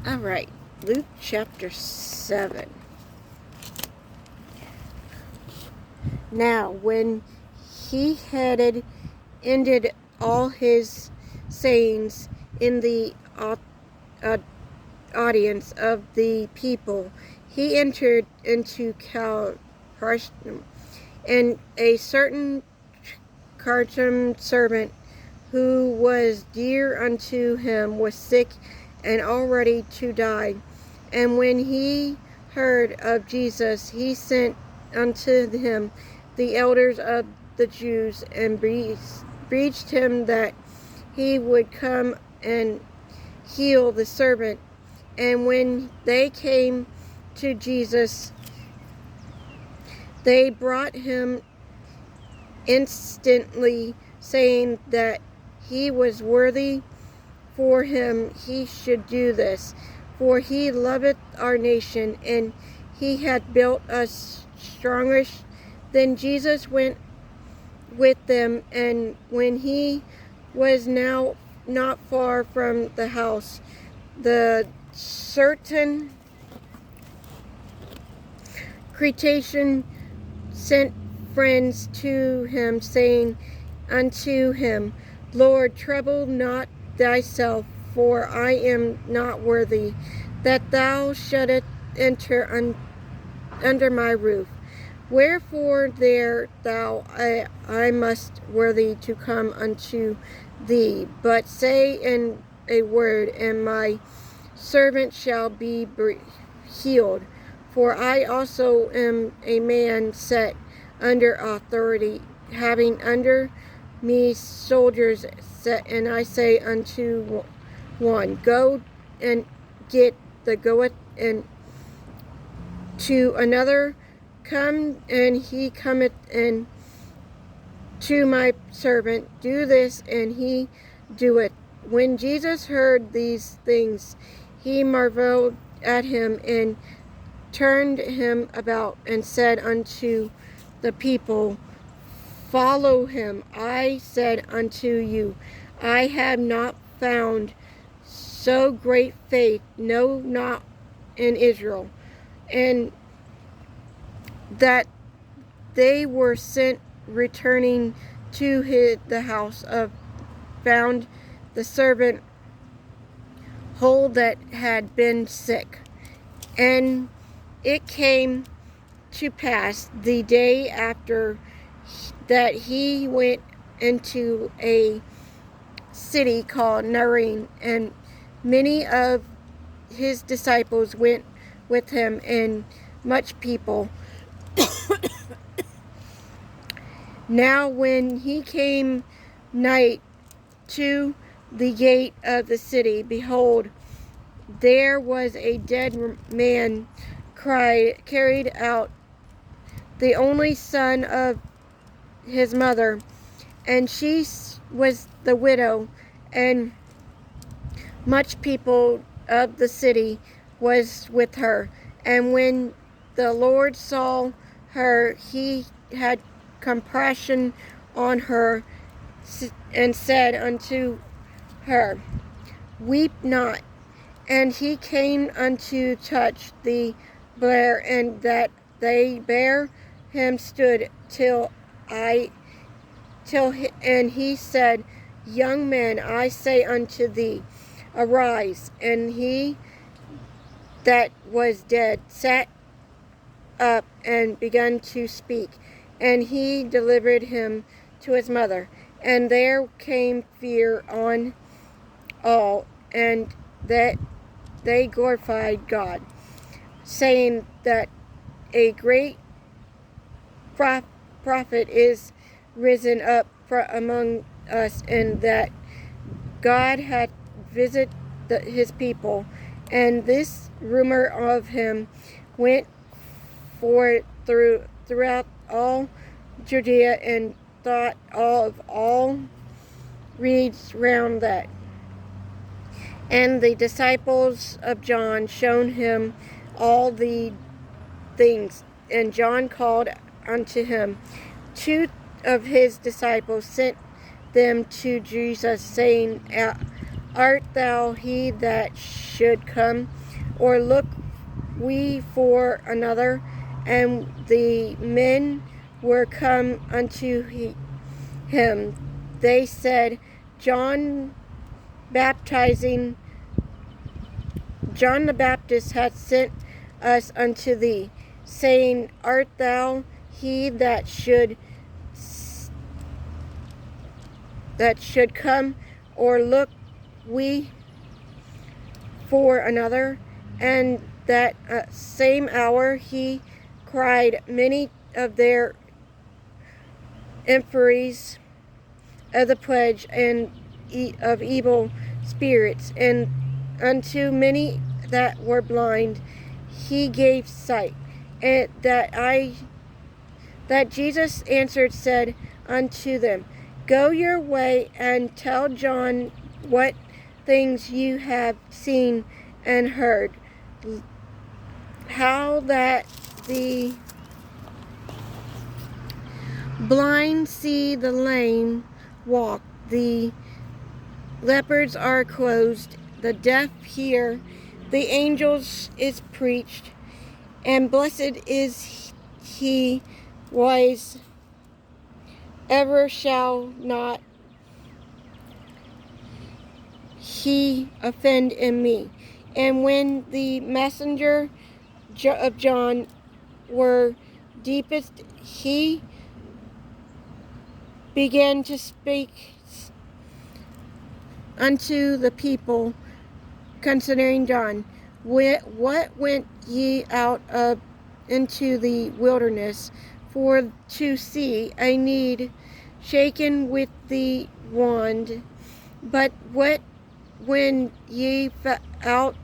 All right, Luke chapter 7. Now, when he had ended all his sayings in the audience of the people, he entered into Capernaum, and a certain Carthage servant who was dear unto him was sick and already to die. And when he heard of Jesus, he sent unto him the elders of the Jews, and beseeched him that he would come and heal the servant. And when they came to Jesus, they brought him instantly, saying that he was worthy for him he should do this, for he loveth our nation, and he hath built us stronger. Then Jesus went with them, and when he was now not far from the house, the certain Cretan sent friends to him, saying unto him, Lord, trouble not thyself, for I am not worthy that thou shouldest enter under my roof. Wherefore there thou I must worthy to come unto thee, but say in a word, and my servant shall be healed. For I also am a man set under authority, having under me soldiers, and I say unto one, Go, and goeth, and to another, Come, and he cometh, and to my servant, Do this, and he doeth. When Jesus heard these things, he marveled at him, and turned him about, and said unto the people, Follow him. I said unto you, I have not found so great faith, no, not in Israel. And that they were sent, returning to the house, found the servant whole that had been sick. And it came to pass the day after that he went into a city called Nain, and many of his disciples went with him, and much people. Now when he came nigh to the gate of the city, behold, there was a dead man carried out, the only son of his mother, and she was the widow, and much people of the city was with her. And when the Lord saw her, he had compassion on her, and said unto her, Weep not. And he came unto touch the bier, and that they bare him stood and he said, Young man, I say unto thee, arise. And he that was dead sat up and began to speak, and he delivered him to his mother. And there came fear on all, and that they glorified God, saying that a great prophet is risen up among us, and that God hath visited his people. And this rumor of him went forth throughout all Judea, and thought all reads round that. And the disciples of John shown him all the things. And John called unto him two of his disciples, sent them to Jesus, saying, art thou he that should come, or look we for another? And the men were come unto him. They said, John the Baptist hath sent us unto thee, saying, art thou he that should come, or look we for another? And that same hour he cried many of their infirmities of the plague and of evil spirits, and unto many that were blind he gave sight. And that Jesus answered said unto them, go your way and tell John what things you have seen and heard, how that the blind see, the lame walk, the lepers are closed, the deaf hear, the angels is preached, and blessed is he was ever shall not he offend in me. And when the messenger of John were deepest, he began to speak unto the people concerning John. What went ye out into the wilderness for to see? A need shaken with the wand. But what when ye out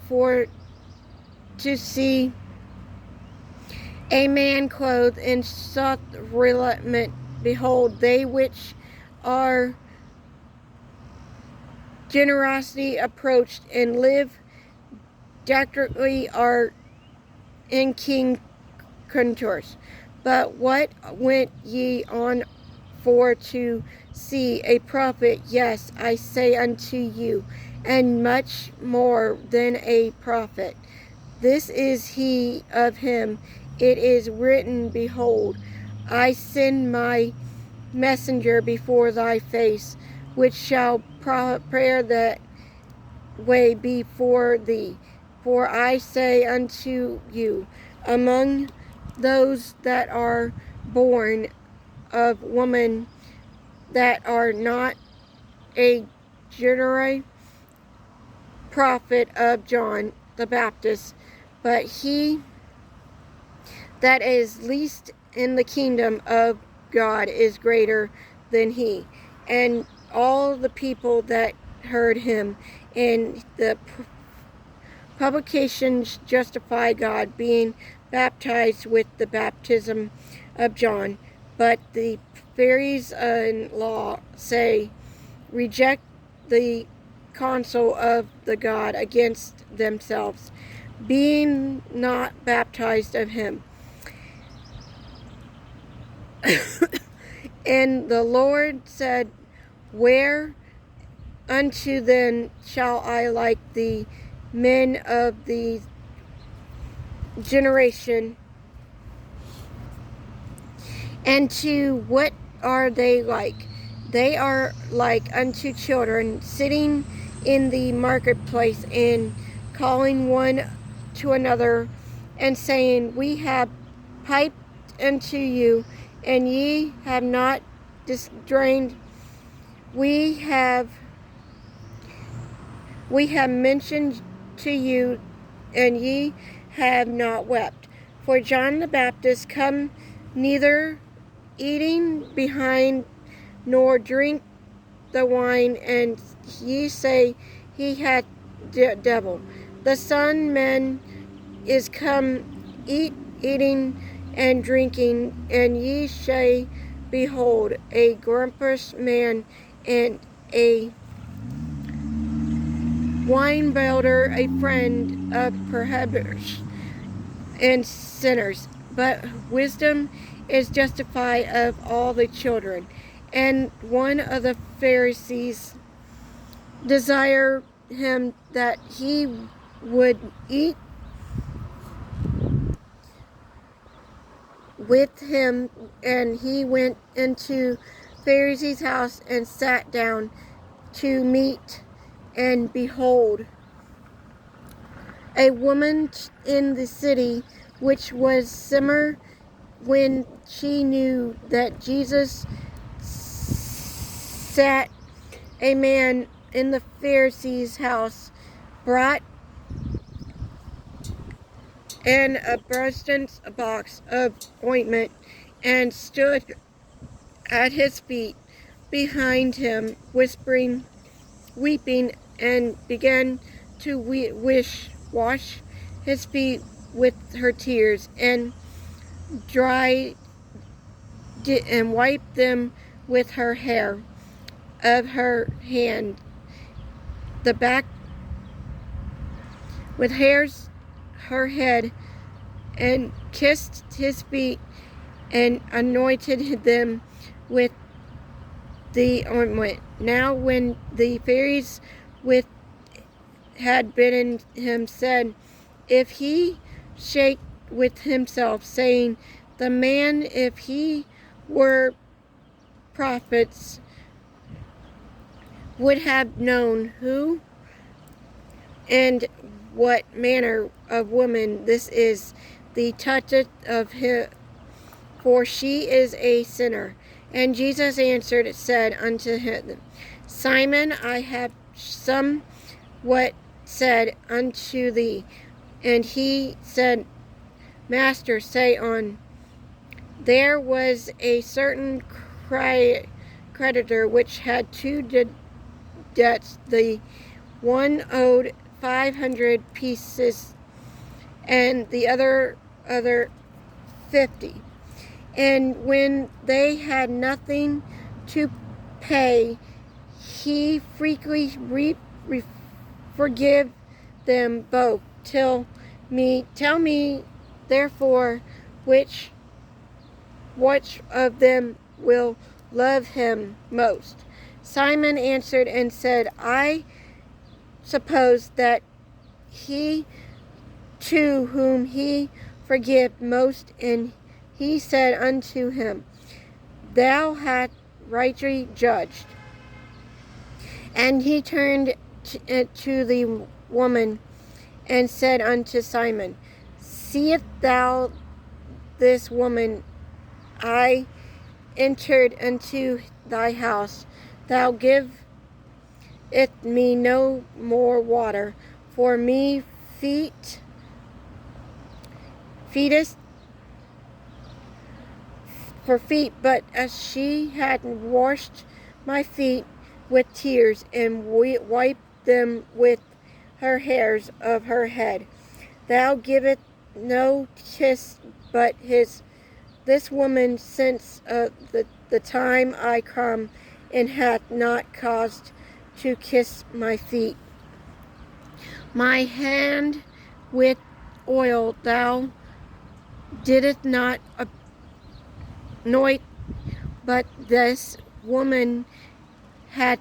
for to see a man clothed in soft raiment? Behold, they which are generosity approached, and live decorately are in king contours. But what went ye on for to see? A prophet? Yes, I say unto you, and much more than a prophet. This is he of him. It is written, behold, I send my messenger before thy face, which shall prepare that way before thee. For I say unto you, among those that are born of woman, that are not a general prophet of John the Baptist, but he that is least in the kingdom of God is greater than he. And all the people that heard him in the publications justify God, being baptized with the baptism of John. But the Pharisees in law say, reject the counsel of the God against themselves, being not baptized of him. And the Lord said, where unto then shall I like the men of the generation? And to what are they like? They are like unto children sitting in the marketplace, and calling one to another, and saying, we have piped unto you, and ye have not distrained. We have mentioned to you, and ye have not wept. For John the Baptist come neither eating behind nor drink the wine, and ye say he hath devil. The Son man is come eating and drinking, and ye say, behold, a grumpus man, and a wine-bibber, a friend of prohibitors and sinners. But wisdom is justified of all the children. And one of the Pharisees desired him that he would eat with him, and he went into Pharisee's house and sat down to meat. And behold, a woman in the city which was Simmer, when she knew that Jesus sat a man in the Pharisee's house, brought an abundant box of ointment, and stood at his feet behind him, weeping, and began to wash his feet with her tears, and wiped them with her hair of her hand, the back with hairs her head, and kissed his feet, and anointed them with the ointment. Now when the Pharisees which had bidden him said, if he shake with himself, saying, the man, if he were prophets, would have known who and what manner of woman this is, the toucheth of him, for she is a sinner. And Jesus answered and said unto him, Simon, I have somewhat said unto thee. And he said, Master, say on. There was a certain creditor which had two debts. The one owed 500 pieces, and the other 50. And when they had nothing to pay, he freely forgive them both. Tell me therefore, which of them will love him most? Simon answered and said, I suppose that he to whom he forgive most. And he said unto him, Thou hast rightly judged. And he turned to the woman and said unto Simon, Seest thou this woman? I entered into thy house. Thou givest me no more water for me feet, but as she had washed my feet with tears, and wiped them with her hairs of her head. Thou givest no kiss but this woman since the time I come, and hath not caused to kiss my feet. My hand with oil thou didst not anoint, but this woman had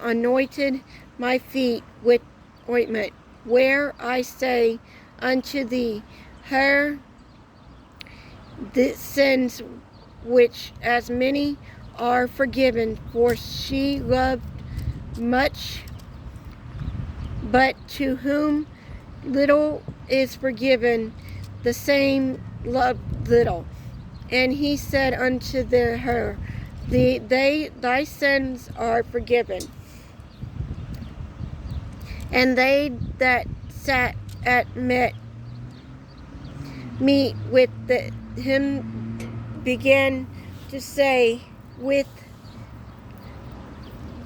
anointed my feet with ointment. Where I say unto thee, her the sins which as many are forgiven, for she loved much, but to whom little is forgiven, the same loved little. And he said unto her, thy sins are forgiven. And they that sat at meat with him began to say with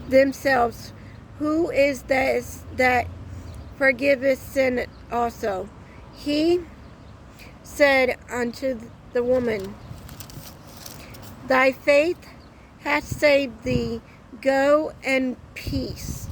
themselves, Who is this that forgiveth sin also? He said unto the woman, Thy faith hath saved thee. Go in peace.